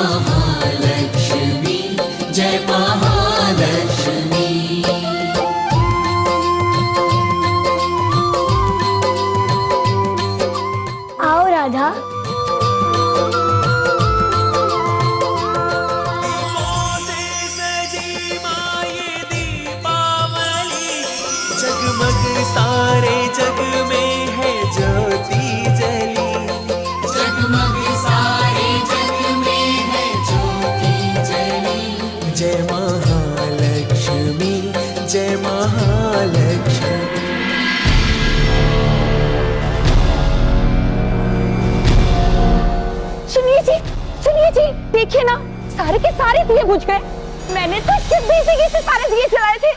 महालक्ष्मी, जय महालक्ष्मी। आओ राधा। जगमग सारे जग में है ज्योति जली, जगमग सारे जग में है ज्योति जली। जय महालक्ष्मी, जय महालक्ष्मी। सुनिए जी, देखिए ना, सारे के सारे दिए बुझ गए। मैंने तो सिर्फ बेसिक से सारे दिए जलाए थे।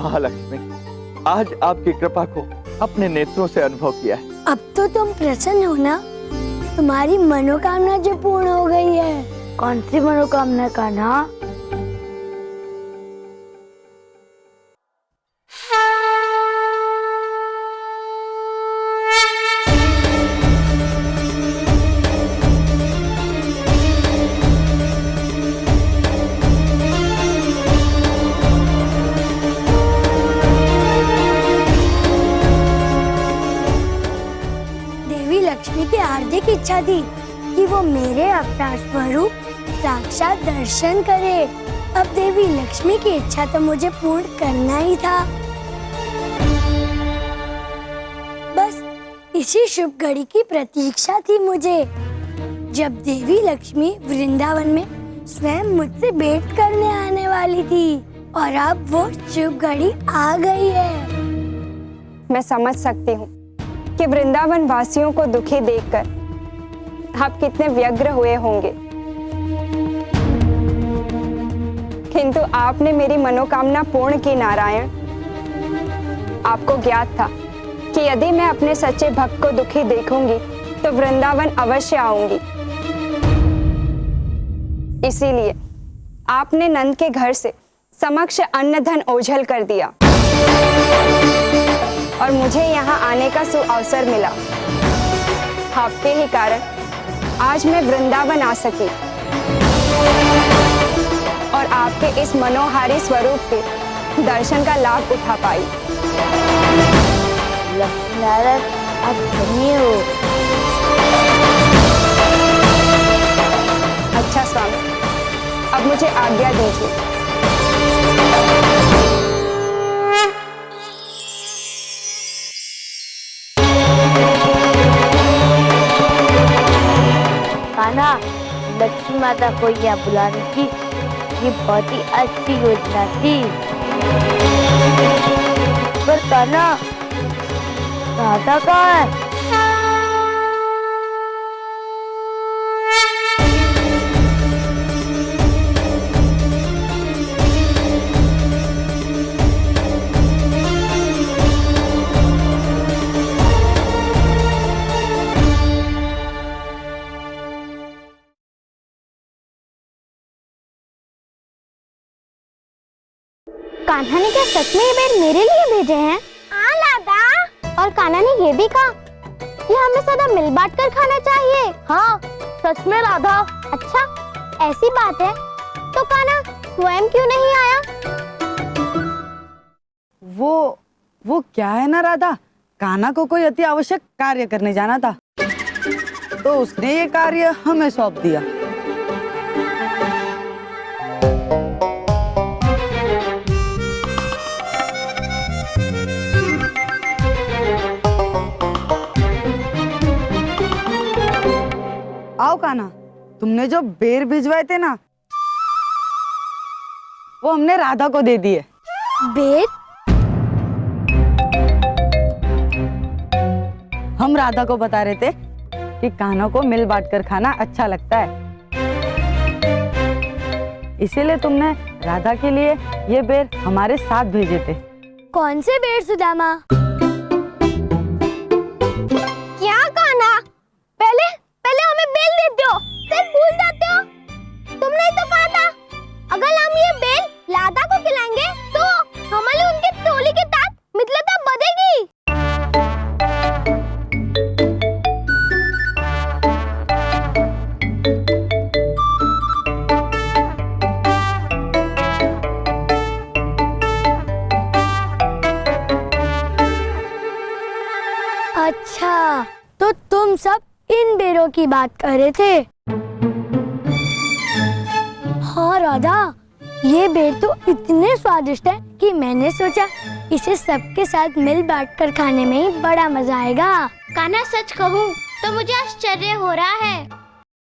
महालक्ष्मी, आज आपकी कृपा को अपने नेत्रों से अनुभव किया है। अब तो तुम प्रसन्न हो ना? तुम्हारी मनोकामना जो पूर्ण हो गई है। कौन सी मनोकामना कान्हा? लक्ष्मी की हार्दिक इच्छा थी कि वो मेरे अवतार स्वरूप साक्षात दर्शन करे। अब देवी लक्ष्मी की इच्छा तो मुझे पूर्ण करना ही था। बस इसी शुभ घड़ी की प्रतीक्षा थी मुझे, जब देवी लक्ष्मी वृंदावन में स्वयं मुझसे भेंट करने आने वाली थी। और अब वो शुभ घड़ी आ गई है। मैं समझ सकती हूँ कि वृंदावन वासियों को दुखी देखकर आप कितने व्यग्र हुए होंगे, किंतु आपने मेरी मनोकामना पूर्ण की नारायण। आपको ज्ञात था कि यदि मैं अपने सच्चे भक्त को दुखी देखूंगी तो वृंदावन अवश्य आऊंगी। इसीलिए आपने नंद के घर से समक्ष अन्न धन ओझल कर दिया और मुझे यहाँ आने का सुअवसर मिला। आपके ही कारण आज मैं वृंदावन आ सकी और आपके इस मनोहारी स्वरूप के दर्शन का लाभ उठा पाई। लक्ष्मीनारायण, आप धन्य हो। अच्छा स्वामी, अब मुझे आज्ञा दीजिए। कान्हा, लक्ष्मी माता को यहाँ बुलाने की ये बहुत ही अच्छी योजना थी। पर कान्हा, राधा कहाँ है? कान्हा ने क्या सच में ये बेर मेरे लिए भेजे हैं? हाँ लादा। और कान्हा ने ये भी कहा कि हमें सदा मिल बांट कर खाना चाहिए। हाँ सच में राधा। अच्छा ऐसी बात है तो कान्हा स्वयं क्यों नहीं आया? वो क्या है ना राधा, कान्हा को कोई अति आवश्यक कार्य करने जाना था तो उसने ये कार्य हमें सौंप दिया। लाओ कान्हा, तुमने जो बेर भिजवाए थे ना, वो हमने राधा को दे दिए। बेर? हम राधा को बता रहे थे कि कान्हा को मिल बांट कर खाना अच्छा लगता है, इसीलिए तुमने राधा के लिए ये बेर हमारे साथ भेजे थे। कौन से बेर सुदामा? क्या कान्हा, पहले पहले हमें बेल देते हो, फिर भूल जाते हो। तुमने तो कहा था अगर हम ये बेल राधा को खिलाएंगे तो हमारी उनकी टोली के साथ मित्रता बढ़ेगी। अच्छा, तो तुम सब इन बेरों की बात कर रहे थे। हाँ राधा, ये बेर तो इतने स्वादिष्ट है कि मैंने सोचा इसे सबके साथ मिल बांट कर खाने में ही बड़ा मजा आएगा। कान्हा, सच कहूँ तो मुझे आश्चर्य हो रहा है।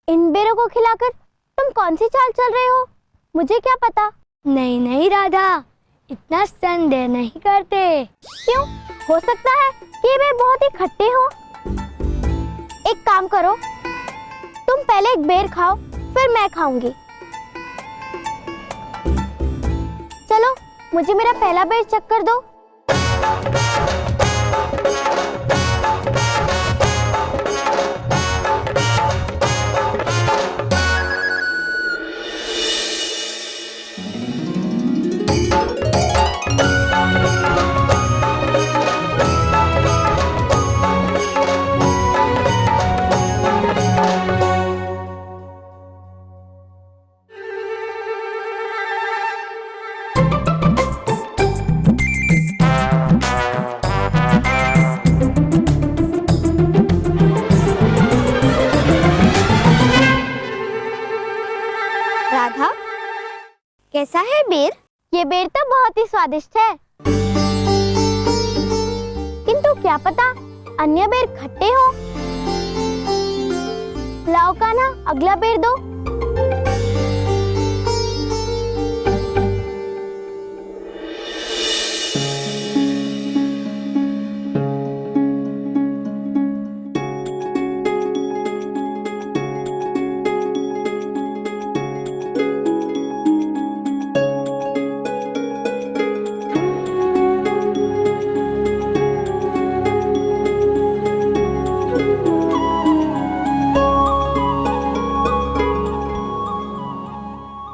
इन बेरों को खिलाकर तुम कौन सी चाल चल रहे हो, मुझे क्या पता। नहीं नहीं राधा, इतना संदेह नहीं करते। क्यों? हो सकता है कि ये बेर बहुत ही खट्टे हो। एक काम करो, तुम पहले एक बेर खाओ, फिर मैं खाऊंगी। चलो, मुझे मेरा पहला बेर चख कर दो। राधा, कैसा है बेर? ये बेर तो बहुत ही स्वादिष्ट है, किंतु क्या पता अन्य बेर खट्टे हो। लाओ कान्हा, अगला बेर दो।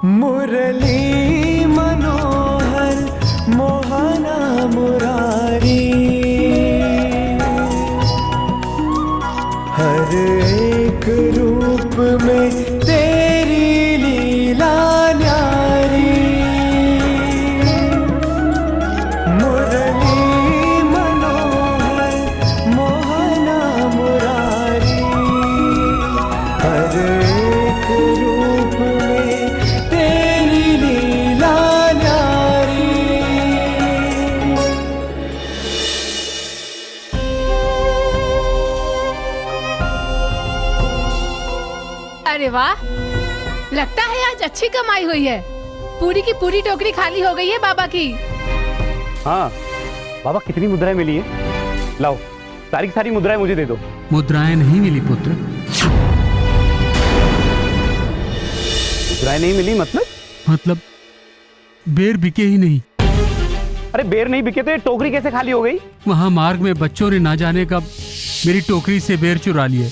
मुरली मनोहर मोहना मुरारी, हर एक रूप में तेरी लीला न्यारी। मुरली मनोहर मोहना मुरारी, हर एक रूप में तेरी लीला न्यारी। अरे वाह, लगता है आज अच्छी कमाई हुई है। पूरी की पूरी टोकरी खाली हो गई है बाबा की। हाँ बाबा, कितनी मुद्राएं मिली हैं? लाओ, सारी की सारी मुद्राएं मुझे दे दो। मुद्राएं नहीं मिली पुत्र। मुद्राएं नहीं मिली मतलब बेर बिके ही नहीं। अरे बेर नहीं बिके तो ये टोकरी कैसे खाली हो गई? वहां मार्ग में बच्चों ने ना जाने कब मेरी टोकरी से बेर चुरा लिए।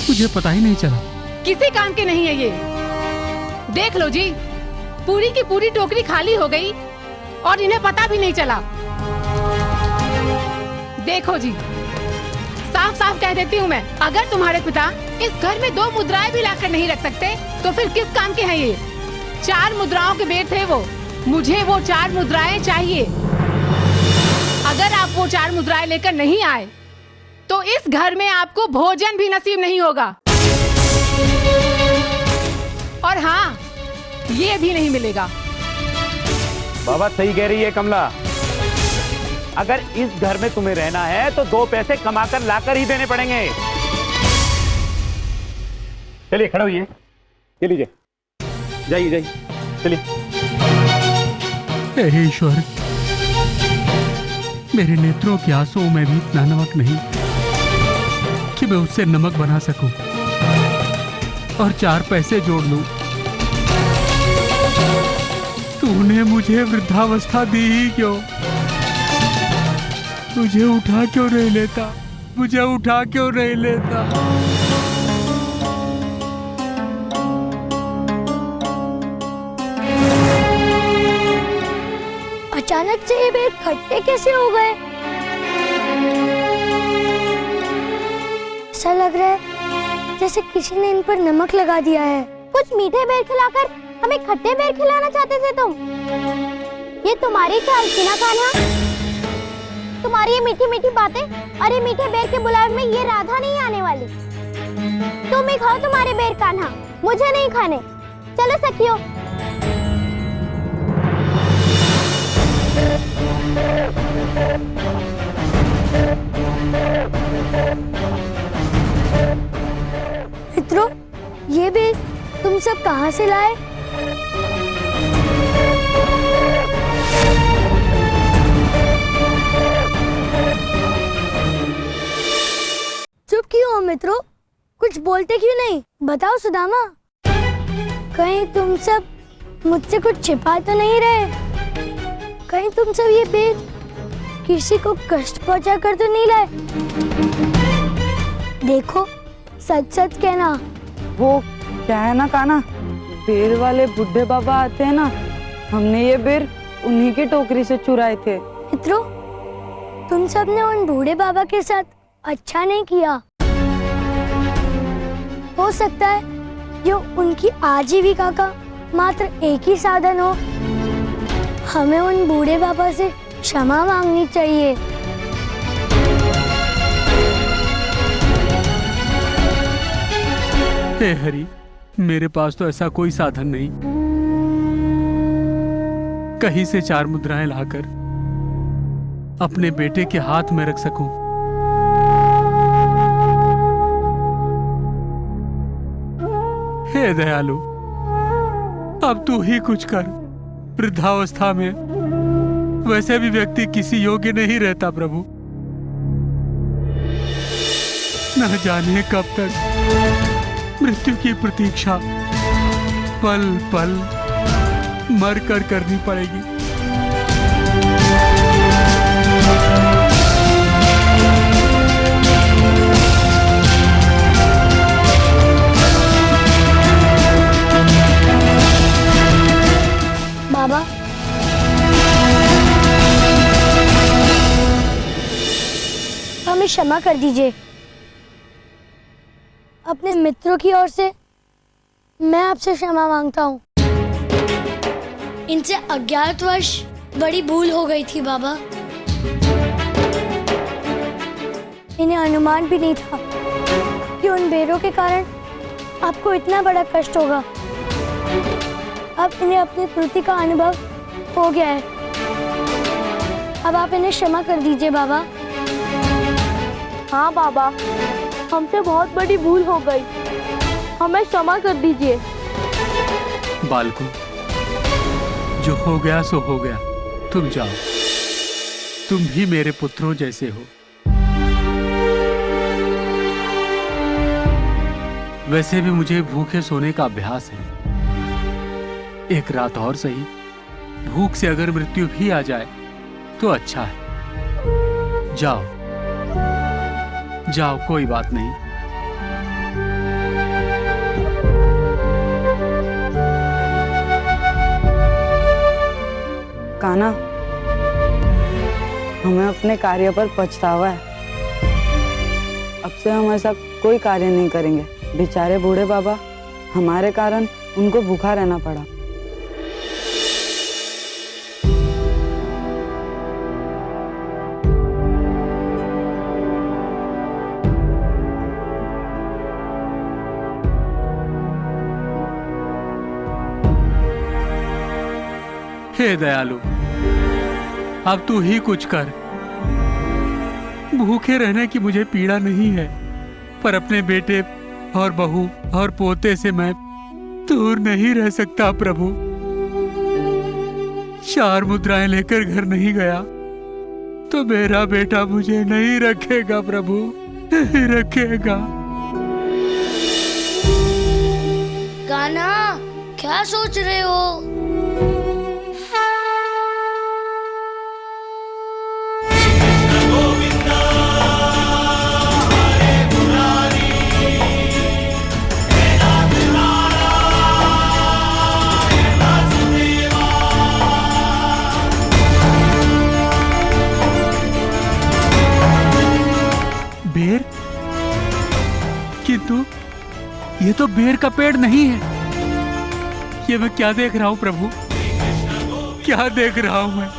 मुझे पता ही नहीं चला। किसी काम के नहीं है ये। देख लो जी, पूरी की पूरी टोकरी खाली हो गई और इन्हें पता भी नहीं चला। देखो जी, साफ साफ कह देती हूँ मैं, अगर तुम्हारे पिता इस घर में 2 मुद्राएं भी लाकर नहीं रख सकते तो फिर किस काम के हैं ये? 4 मुद्राओं के बेर थे वो, मुझे वो 4 मुद्राएं चाहिए। अगर आप वो 4 मुद्राएं लेकर नहीं आए तो इस घर में आपको भोजन भी नसीब नहीं होगा। और हाँ, ये भी नहीं मिलेगा। बाबा सही कह रही है कमला, अगर इस घर में तुम्हें रहना है तो 2 पैसे कमाकर लाकर ही देने पड़ेंगे। चलिए खड़े होइए, ये लीजिए, जाइए जाइए, चलिए। हे ईश्वर, मेरे नेत्रों के आंसुओं में भी इतना नमक नहीं कि मैं उससे नमक बना सकूं और 4 पैसे जोड़ लूं। तूने मुझे वृद्धावस्था दी ही क्यों? मुझे उठा क्यों नहीं लेता? मुझे उठा क्यों नहीं लेता? अचानक से ये बेर खट्टे कैसे हो गए? ऐसा लग रहा है जैसे किसी ने इन पर नमक लगा दिया है। कुछ मीठे बेर खिलाकर हमें खट्टे बेर खिलाना चाहते थे तुम? ये तुम्हारी चाल थी ना कान्हा? तुम्हारी ये मीठी मीठी बातें, अरे मीठे बेर के बुलावे में ये राधा नहीं आने वाली। तुम ही खाओ तुम्हारे बेर कान्हा, मुझे नहीं खाने। चलो सखियों। मित्रों, ये बेर तुम सब कहाँ से लाए? चुप क्यों हो मित्रों? कुछ बोलते क्यों नहीं? बताओ सुदामा, कहीं तुम सब मुझसे कुछ छिपा तो नहीं रहे? कहीं तुम सब ये बेर किसी को कष्ट पहुंचा कर तो नहीं लाए? देखो, सच सच कहना। वो क्या है ना कान्हा, बेर वाले बुढ़े बाबा आते हैं ना, हमने ये बेर उन्हीं की टोकरी से चुराए थे। मित्रों, तुम सब ने उन बूढ़े बाबा के साथ अच्छा नहीं किया। हो सकता है ये उनकी आजीविका का मात्र एक ही साधन हो। हमें उन बूढ़े बाबा से क्षमा मांगनी चाहिए। हे हरि, मेरे पास तो ऐसा कोई साधन नहीं कहीं से 4 मुद्राएं लाकर अपने बेटे के हाथ में रख सकूं। हे दयालु, अब तू ही कुछ कर। वृद्धावस्था में वैसे भी व्यक्ति किसी योग्य नहीं रहता प्रभु। न जाने कब तक मृत्यु की प्रतीक्षा पल पल मर कर करनी पड़ेगी। बाबा, हमें क्षमा कर दीजिए। अपने मित्रों की ओर से मैं आपसे क्षमा मांगता हूँ। इनसे अज्ञातवश बड़ी भूल हो गई थी बाबा। इन्हें अनुमान भी नहीं था कि उन बेरों के कारण आपको इतना बड़ा कष्ट होगा। अब इन्हें अपनी त्रुटि का अनुभव हो गया है। अब आप इन्हें क्षमा कर दीजिए बाबा। हाँ बाबा, हमसे बहुत बड़ी भूल हो गई, हमें क्षमा कर दीजिए। बालकों, जो हो गया सो हो गया। तुम जाओ, तुम भी मेरे पुत्रों जैसे हो। वैसे भी मुझे भूखे सोने का अभ्यास है। एक रात और सही, भूख से अगर मृत्यु भी आ जाए तो अच्छा है। जाओ जाओ, कोई बात नहीं। कान्हा, हमें अपने कार्य पर पछतावा है। अब से हम ऐसा कोई कार्य नहीं करेंगे। बेचारे बूढ़े बाबा, हमारे कारण उनको भूखा रहना पड़ा। हे दयालु, अब तू ही कुछ कर। भूखे रहने की मुझे पीड़ा नहीं है, पर अपने बेटे और बहू और पोते से मैं दूर नहीं रह सकता प्रभु। 4 मुद्राएं लेकर घर नहीं गया तो मेरा बेटा मुझे नहीं रखेगा प्रभु, नहीं रखेगा। कान्हा, क्या सोच रहे हो? बेर? किंतु ये तो बेर का पेड़ नहीं है। ये मैं क्या देख रहा हूँ प्रभु, क्या देख रहा हूँ मैं?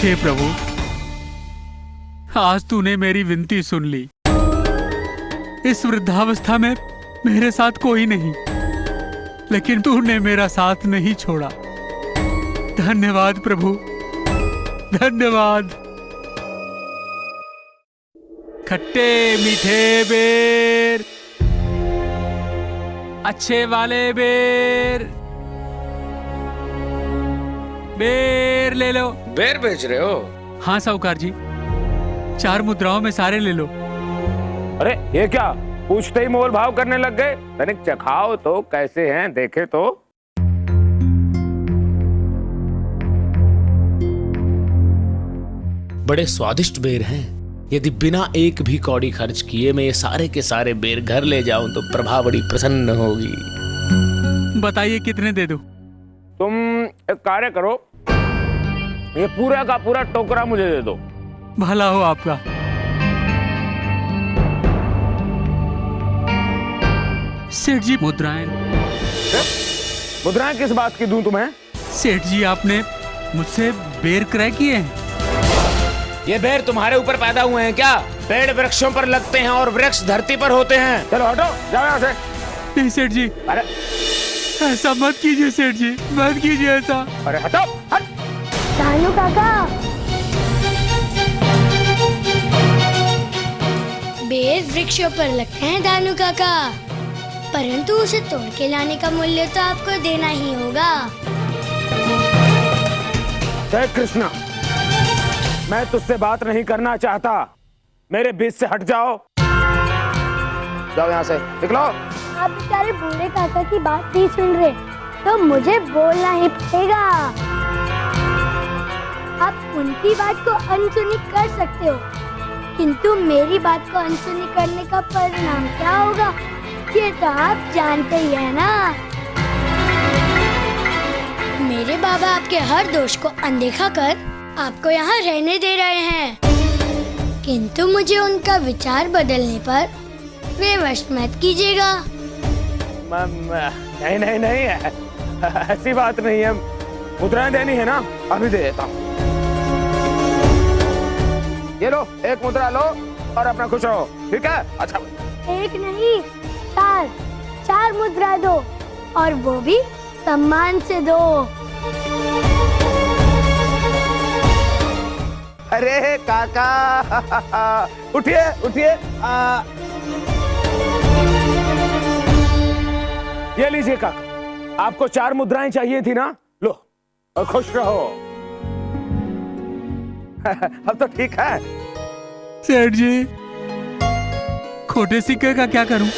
हे प्रभु, आज तूने मेरी विनती सुन ली। इस वृद्धावस्था में मेरे साथ कोई नहीं, लेकिन तूने मेरा साथ नहीं छोड़ा। धन्यवाद प्रभु, धन्यवाद। खट्टे मीठे बेर, अच्छे वाले बेर, बेर ले लो। बेर बेच रहे हो? हाँ साहूकार जी, 4 मुद्राओं में सारे ले लो। अरे ये क्या, पूछते ही मोल भाव करने लग गए? तनिक चखाओ तो कैसे हैं, देखे तो। बड़े स्वादिष्ट बेर हैं। यदि बिना एक भी कौड़ी खर्च किए मैं ये सारे के सारे बेर घर ले जाऊं तो प्रभा बड़ी प्रसन्न होगी। बताइए कितने दे दूं? तुम एक कार्य करो, ये पूरा का पूरा टोकरा मुझे दे दो। भला हो आपका। सेठ जी, मुद्राएं। मुद्राएं किस बात की दूं तुम्हें? सेठ जी, आपने मुझसे बेर क्रय किए हैं। ये बेर तुम्हारे ऊपर पैदा हुए हैं क्या? पेड़ वृक्षों पर लगते हैं और वृक्ष धरती पर होते हैं। चलो हटो, जाओ यहाँ से। नहीं सेठ जी, अरे ऐसा मत कीजिए सेठ जी, मत कीजिए ऐसा। अरे हटो, हट। दानू काका, बेर वृक्षों पर लगते हैं दानू काका, परंतु उसे तोड़ के लाने का मूल्य तो आपको देना ही होगा। जय कृष्णा, मैं तुझसे बात नहीं करना चाहता, मेरे बीच से हट जाओ। जाओ यहाँ से, निकलो। आप बेचारे बूढ़े काका की बात नहीं सुन रहे तो मुझे बोलना ही पड़ेगा। आप उनकी बात को अनसुनी कर सकते हो, किंतु मेरी बात को अनसुनी करने का परिणाम क्या होगा ये तो आप जानते ही है ना। मेरे बाबा आपके हर दोष को अनदेखा कर आपको यहाँ रहने दे रहे हैं, किंतु मुझे उनका विचार बदलने पर विवश मत कीजिएगा। नहीं नहीं नहीं, ऐसी बात नहीं है। मुद्राएं देनी है ना, अभी दे देता हूँ। ये लो, एक मुद्रा लो और अपना खुश रहो, ठीक है? अच्छा, एक नहीं 4 मुद्रा दो, और वो भी सम्मान से दो। अरे काका, उठिए उठिए। ये लीजिए काका, आपको 4 मुद्राएं चाहिए थी ना, लो और खुश रहो। अब तो ठीक है। सेठ जी, खोटे सिक्के का क्या करूं?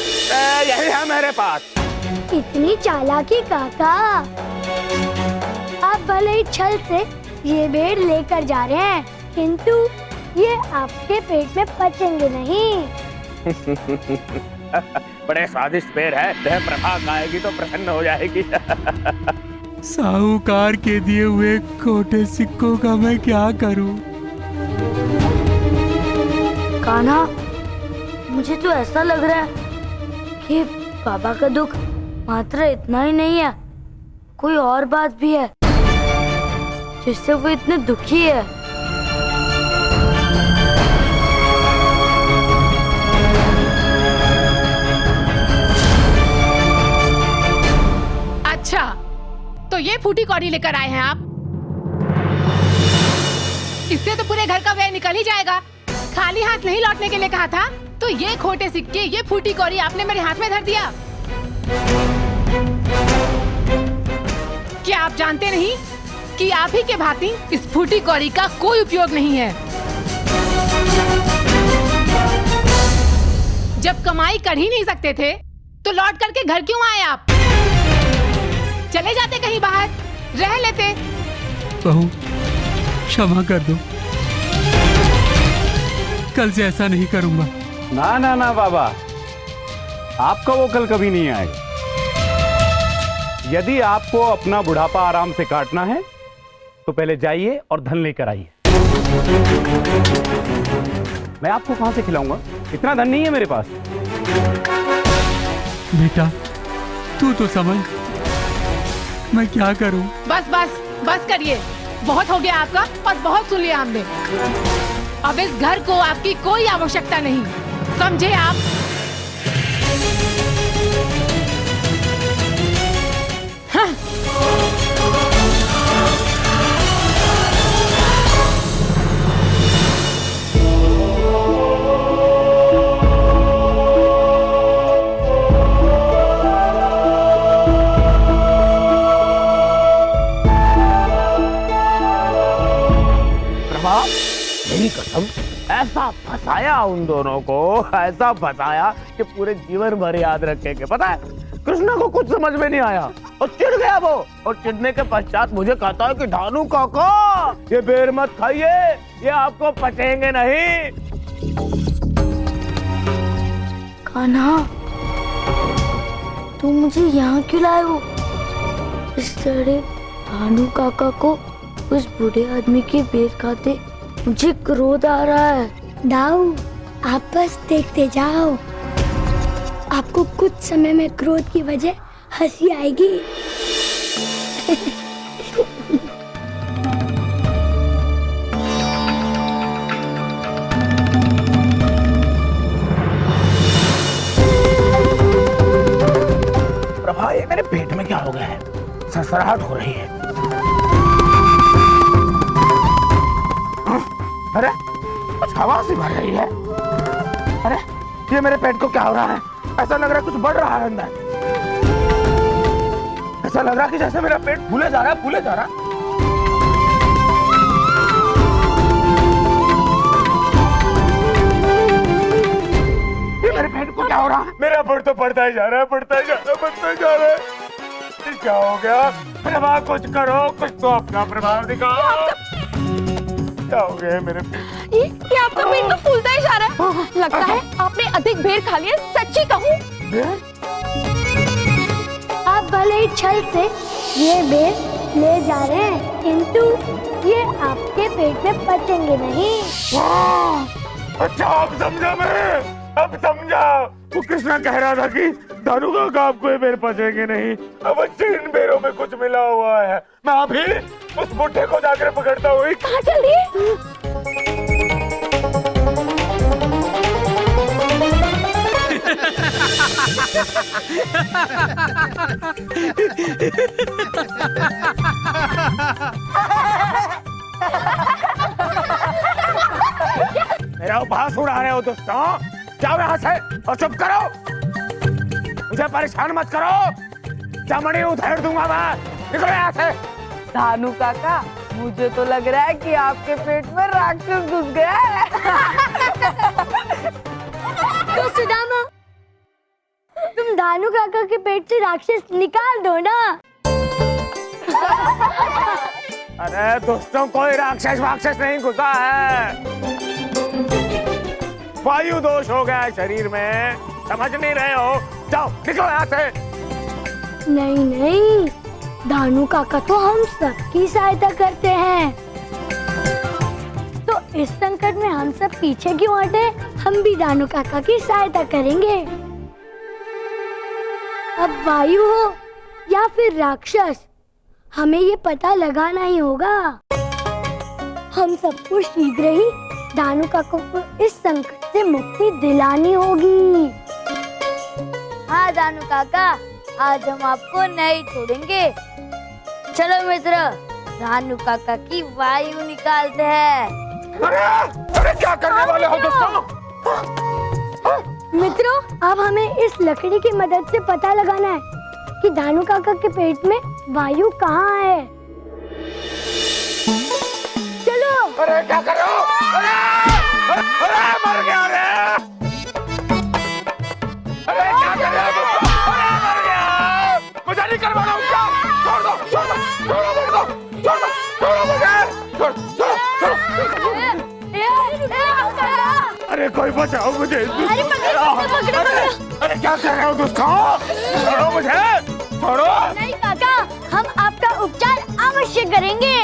यही है मेरे पास। इतनी चालाकी काका, आप भले ही छल से ये बेर लेकर जा रहे हैं, किंतु ये आपके पेट में पचेंगे नहीं। बड़े स्वादिष्ट पेड़ है, देह प्रभा खाएगी तो प्रसन्न हो जाएगी। साहूकार के दिए हुए खोटे सिक्कों का मैं क्या करूं? कान्हा, मुझे तो ऐसा लग रहा है कि बाबा का दुख मात्र इतना ही नहीं है, कोई और बात भी है जिससे वो इतने दुखी है। अच्छा, तो ये फूटी कौड़ी लेकर आए हैं आप? इससे तो पूरे घर का व्यय निकल ही जाएगा। खाली हाथ नहीं लौटने के लिए कहा था, तो ये खोटे सिक्के, ये फूटी कौड़ी आपने मेरे हाथ में धर दिया। क्या आप जानते नहीं कि आप ही के भांति इस फूटी कौड़ी का कोई उपयोग नहीं है? जब कमाई कर ही नहीं सकते थे, तो लौट करके घर क्यों आए आप? चले जाते कहीं बाहर, रह लेते। बहू, क्षमा कर दो, कल से ऐसा नहीं करूंगा। ना ना ना बाबा, आपका वो कल कभी नहीं आएगा। यदि आपको अपना बुढ़ापा आराम से काटना है तो पहले जाइए और धन लेकर आइए। मैं आपको कहां से खिलाऊंगा, इतना धन नहीं है मेरे पास। बेटा, तू तो समझ, मैं क्या करूं? बस बस बस करिए, बहुत हो गया आपका और बहुत सुन लिया हमने। अब इस घर को आपकी कोई आवश्यकता नहीं, समझे आप? हाँ। मेरी कसम, ऐसा फंसाया उन दोनों को, ऐसा फंसाया कि पूरे जीवन भर याद रखेंगे। पता है, कृष्णा को कुछ समझ में नहीं आया और चिढ़ गया वो, और चिढ़ने के पश्चात मुझे कहता है कि धानु काका, ये बेर मत खाइए, ये आपको पचेंगे नहीं। कान्हा, तुम मुझे यहाँ क्यों लाए हो? इस तरह धानु काका को उस बूढ़े आदमी के बेर खाते मुझे क्रोध आ रहा है। दाऊ, आप बस देखते जाओ, आपको कुछ समय में क्रोध की वजह हंसी आएगी। प्रभा, ये मेरे पेट में क्या हो गया है? सरसराहट हो रही है। अरे, कुछ हवा सी भर रही है। अरे, ये मेरे पेट को क्या हो रहा है? ऐसा लग रहा है कुछ बढ़ रहा है अंदर। ऐसा लग रहा है कि जैसे मेरा पेट फूले जा रहा है, फूले जा रहा है। ये मेरे पेट को क्या हो रहा है? मेरा पेट तो बढ़ता ही जा रहा है, बढ़ता ही जा रहा है, बढ़ता ही जा रहा है। ये क्या हो गया? प्रभा, कुछ करो, कुछ तो अपना प्रभाव दिखाओ। क्या हो गया है मेरे पेट? ये आपका पेट तो फूलता ही जा रहा है। लगता है आपने अधिक बेर खा लिया। सच्ची कहूँ, आप भले ही छल से ये बेर ले जा रहे हैं, किंतु ये आपके पेट में पचेंगे नहीं। अच्छा, अब समझा मैं, अब समझा। वो कृष्णा कह रहा था कि धानु काका आपको ये बेर पचेंगे नहीं। अब इन बेरों में कुछ मिला हुआ है। मैं अभी उस बुढ़े को जाकर पकड़ता हूँ। कहाँ चल रही है? मेरा उपहास उड़ा रहे हो दोस्तों, जाओ यहाँ से और चुप करो, मुझे परेशान मत करो। चमड़ी उधेड़ दूंगा मैं, निकलो यहाँ से। धानु काका, मुझे तो लग रहा है कि आपके पेट में राक्षस घुस गया है। तो सुदामा, तुम धानु काका के पेट से राक्षस निकाल दो ना। अरे दोस्तों, कोई राक्षस वाक्षस नहीं घुसा है, वायु दोष हो गया है शरीर में, समझ नहीं रहे हो? जाओ, निकलो यहाँ से। नहीं नहीं, धानु काका तो हम सबकी सहायता करते हैं, तो इस संकट में हम सब पीछे क्यों हटे? हम भी दानू काका की सहायता करेंगे। अब वायु हो या फिर राक्षस, हमें ये पता लगाना ही होगा। हम सबको शीघ्र ही दानू काका को इस संकट से मुक्ति दिलानी होगी। हाँ दानू काका, आज हम आपको नहीं छोड़ेंगे। चलो मित्र, दानू काका की वायु निकालते हैं। अरे क्या करने वाले हो दोस्तों? मित्रों, अब हमें इस लकड़ी की मदद से पता लगाना है कि दानू काका के पेट में वायु कहाँ है। चलो। अरे क्या कर रहे हो? अरे मर गया रे! अरे क्या कर रहे हो दोस्तों? अरे मर गया! मुझे नहीं करवाना उसका! छोड़ दो, छोड़ दो, छोड़ो मुझे! छोड़ दो, छोड़ो मुझे! छोड़ो! अरे कोई बचाओ मुझे! अरे क्या कर रहे हो दोस्तों? छोड़ो मुझे! छोड़ो! नहीं काका, हम आपका उपचार अवश्य करेंगे।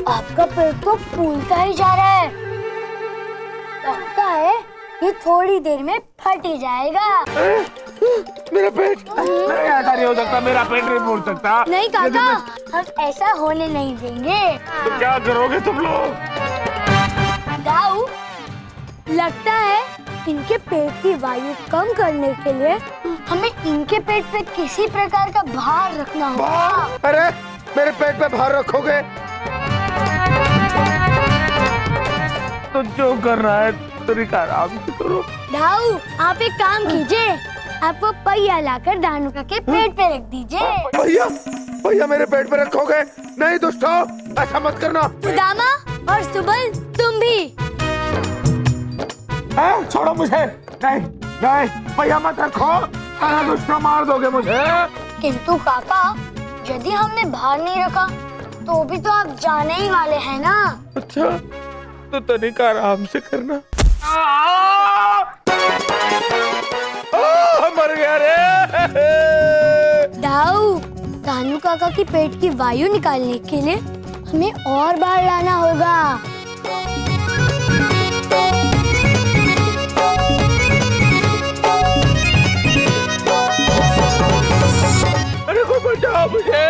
आपका पेट तो फूलता ही जा रहा है। लगता है ये थोड़ी देर में फट ही जाएगा। मेरा पेट! नहीं, ऐसा नहीं हो सकता, मेरा पेट नहीं फूल सकता। नहीं काका, हम ऐसा होने नहीं देंगे। तो क्या करोगे तुम लोग? दाऊ, लगता है इनके पेट की वायु कम करने के लिए हमें इनके पेट पे किसी प्रकार का भार रखना होगा। अरे मेरे पेट पे भार रखोगे तो जो कर रहा है तरीका आराम से करो। दाऊ, आप एक काम कीजिए, आप वो पहिया लाकर दानू काका के पेट पे रख दीजिए। भैया, भैया मेरे पेट पे रखोगे? नहीं दोस्तों, ऐसा मत करना। उदामा और सुबल, तुम भी। छोड़ो मुझे! नहीं, नहीं, भैया मत रखो। सारा दोस्तों मार दोगे मुझे। किंतु काका, यदि हमने भार नहीं रखा तो भी तो आप जाने ही वाले हैं ना। अच्छा, तो तनिका आराम से करना। मर गया रे! दाऊ, दानू काका की पेट की वायु निकालने के लिए हमें और बार लाना होगा। अरे कोई बचाओ मुझे!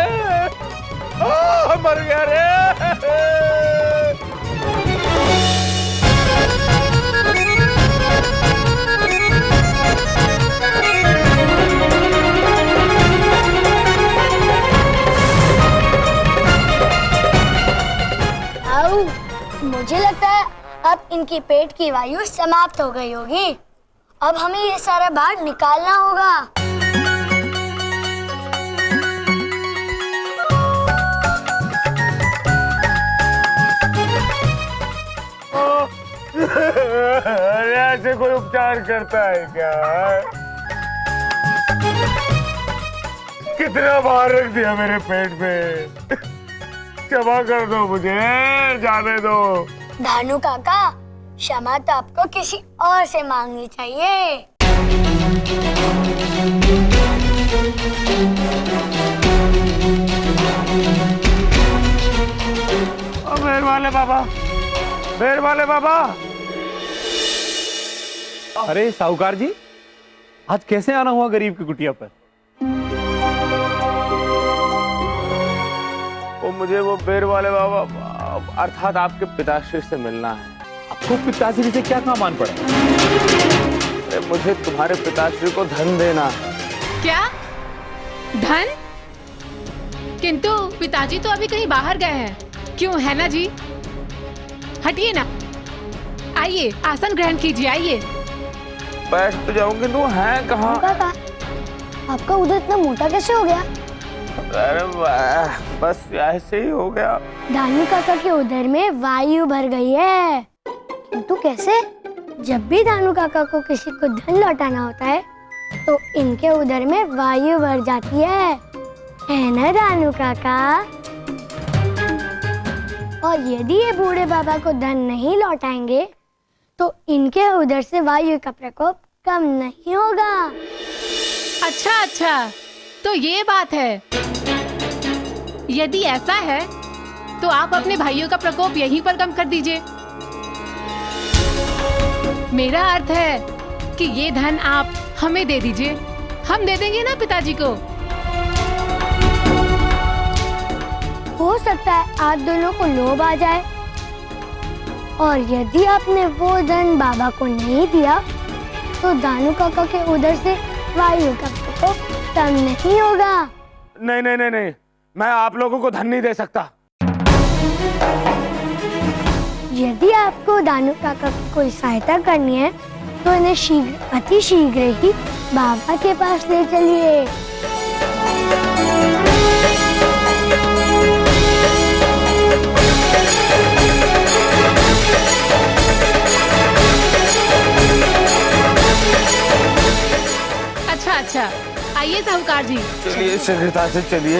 मर गया रे! मुझे लगता है अब इनकी पेट की वायु समाप्त हो गई होगी। अब हमें ये सारा भार निकालना होगा। ऐसे कोई उपचार करता है क्या? कितना भार रख दिया मेरे पेट पे। क्षमा कर दो मुझे, जाने दो। दानू काका, क्षमा तो आपको किसी और से मांगनी चाहिए। मेर वाले बाबा, मेर वाले बाबा। अरे साहूकार जी, आज कैसे आना हुआ गरीब की कुटिया पर? मुझे वो बेर वाले बाबा अर्थात आपके पिताश्री से मिलना है। आपको पिताश्री से क्या काम आन पड़ा? मुझे तुम्हारे पिताश्री को धन देना है। क्या धन? किंतु पिताजी तो अभी कहीं बाहर गए हैं। क्यों, है ना जी? हटिए ना, आइए आसन ग्रहण कीजिए, आइए। बैठ तो जाऊंगी, तो है कहाँ? काका, आपका उधर इतना मोटा कैसे हो गया? अरे बस ऐसे ही हो गया। दानू काका के उदर में वायु भर गई है। किंतु कैसे? जब भी दानू काका को किसी को धन लौटाना होता है तो इनके उदर में वायु भर जाती है ना दानू काका? और यदि ये बूढ़े बाबा को धन नहीं लौटाएंगे तो इनके उदर से वायु का प्रकोप कम नहीं होगा। अच्छा अच्छा, तो ये बात है। यदि ऐसा है तो आप अपने भाइयों का प्रकोप यहीं पर कम कर दीजिए। मेरा अर्थ है कि ये धन आप हमें दे दीजिए, हम दे देंगे ना पिताजी को। हो सकता है आप दोनों को लोभ आ जाए, और यदि आपने वो धन बाबा को नहीं दिया तो दानू काका के उधर से वायु का प्रकोप कम नहीं होगा। नहीं नहीं नहीं नहीं, मैं आप लोगों को धन नहीं दे सकता। यदि आपको दानू काका की कोई सहायता करनी है तो इन्हें शीघ्र अति शीघ्र ही बाबा के पास ले चलिए। अच्छा अच्छा, आइए साहूकार जी। चलिए शीघ्रता से चलिए।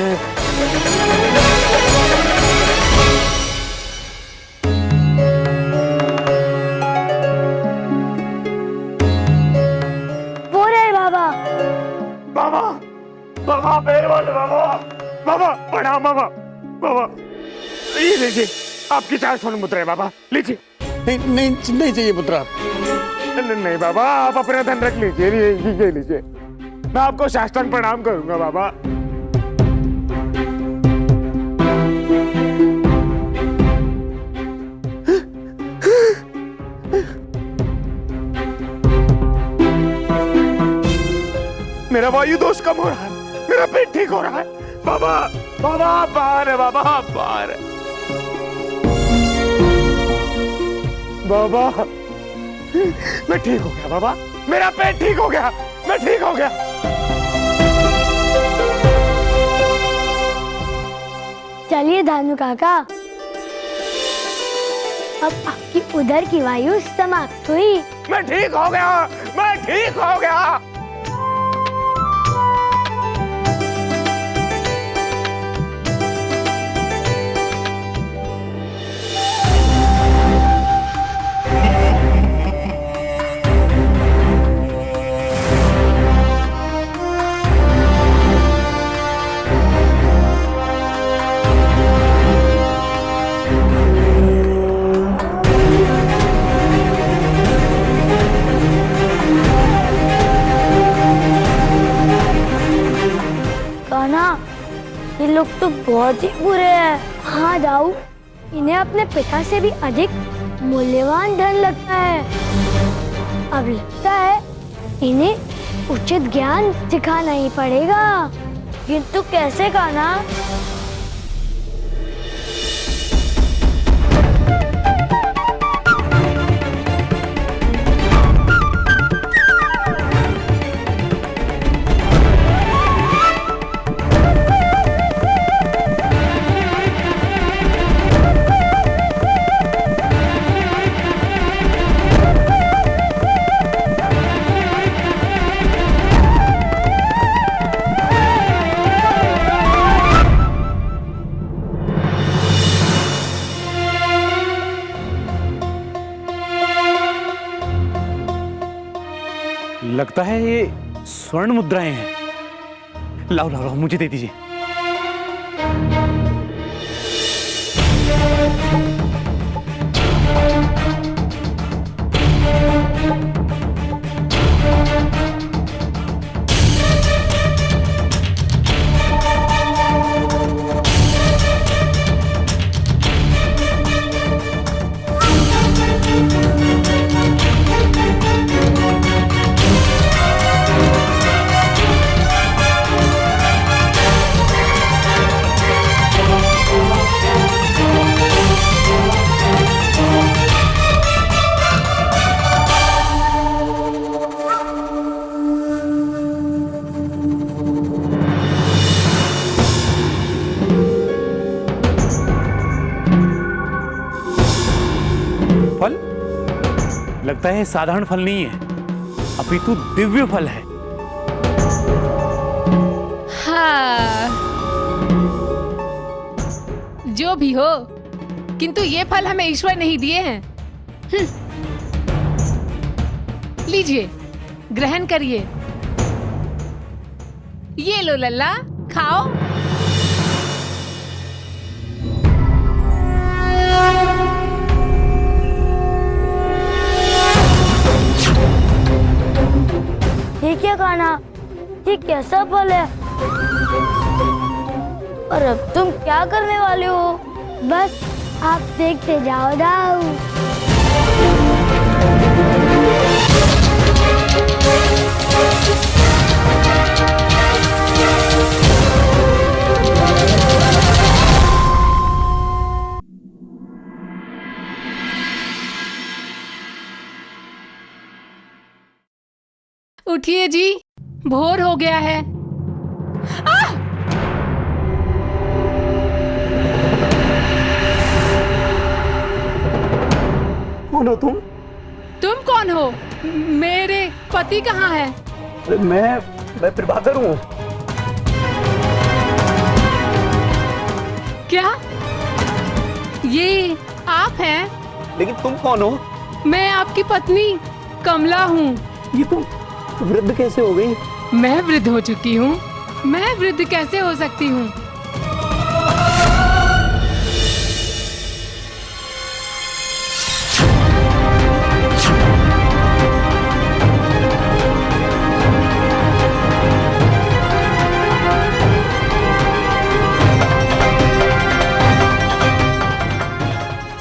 वो रहे बाबा। बाबा बाबा मेरे वाले बाबा, बाबा प्रणाम बाबा। बाबा ये लीजिए आपकी 4 स्वर्ण मुद्राएं बाबा, लीजिए। नहीं चाहिए मुद्रा। नहीं बाबा, आप अपना धन रख लीजिए, ये लीजिए। मैं आपको साष्टांग प्रणाम करूंगा बाबा। मेरा वायु दोष कम हो रहा है, मेरा पेट ठीक हो रहा है। बाबा बाबा बाहर है, बाबा बाहर है। बाबा मैं ठीक हो गया बाबा, मेरा पेट ठीक हो गया, मैं ठीक हो गया। चलिए दानू काका, अब आपकी उधर की वायु समाप्त हुई। मैं ठीक हो गया, मैं ठीक हो गया। ये लोग तो बहुत ही बुरे हैं। हाँ दाऊ, इन्हें अपने पिता से भी अधिक मूल्यवान धन लगता है। अब लगता है इन्हें उचित ज्ञान सिखाना ही पड़ेगा, किंतु कैसे कान्हा? लगता है ये स्वर्ण मुद्राएं हैं। लाओ लाओ लाओ, मुझे दे दीजिए। फल लगता है साधारण फल नहीं है, अपितु दिव्य फल है। हाँ, जो भी हो, किंतु ये फल हमें ईश्वर नहीं दिए हैं। लीजिए, ग्रहण करिए। ये लो लल्ला, खाओ। ये क्या खाना? ये कैसा फल है? और अब तुम क्या करने वाले हो? बस आप देखते जाओ दाऊ। उठिए जी, भोर हो गया है। आह! कौन हो तुम? तुम कौन हो? मेरे पति कहाँ है? मैं प्रभाकर हूँ। क्या ये आप हैं? लेकिन तुम कौन हो? मैं आपकी पत्नी कमला हूँ। ये तुम वृद्ध कैसे हो गई? मैं वृद्ध हो चुकी हूँ। मैं वृद्ध कैसे हो सकती हूँ?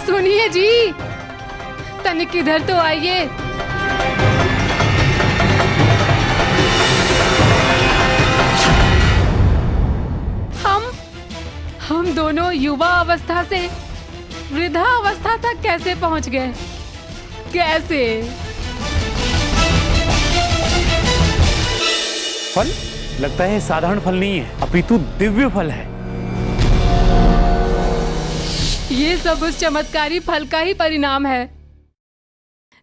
सुनिए जी, तनिक इधर तो आइए। हम दोनों युवा अवस्था से वृद्धा अवस्था तक कैसे पहुंच गए? कैसे? फल लगता है साधारण फल नहीं है, अपितु दिव्य फल है। ये सब उस चमत्कारी फल का ही परिणाम है,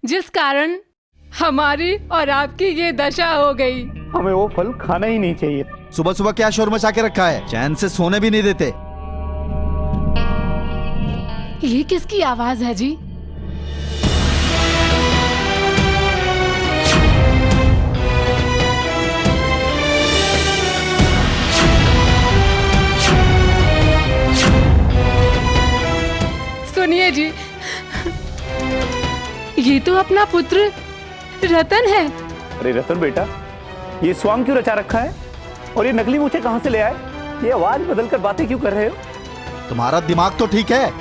जिस कारण हमारी और आपकी ये दशा हो गई। हमें वो फल खाना ही नहीं चाहिए। सुबह सुबह क्या शोर मचा के रखा है? चैन से सोने भी नहीं देते। ये किसकी आवाज है जी? सुनिए जी, ये तो अपना पुत्र रतन है। अरे रतन बेटा, ये स्वांग क्यों रचा रखा है? और ये नकली मूछें कहाँ से ले आए? ये आवाज बदल कर बातें क्यों कर रहे हो? तुम्हारा दिमाग तो ठीक है,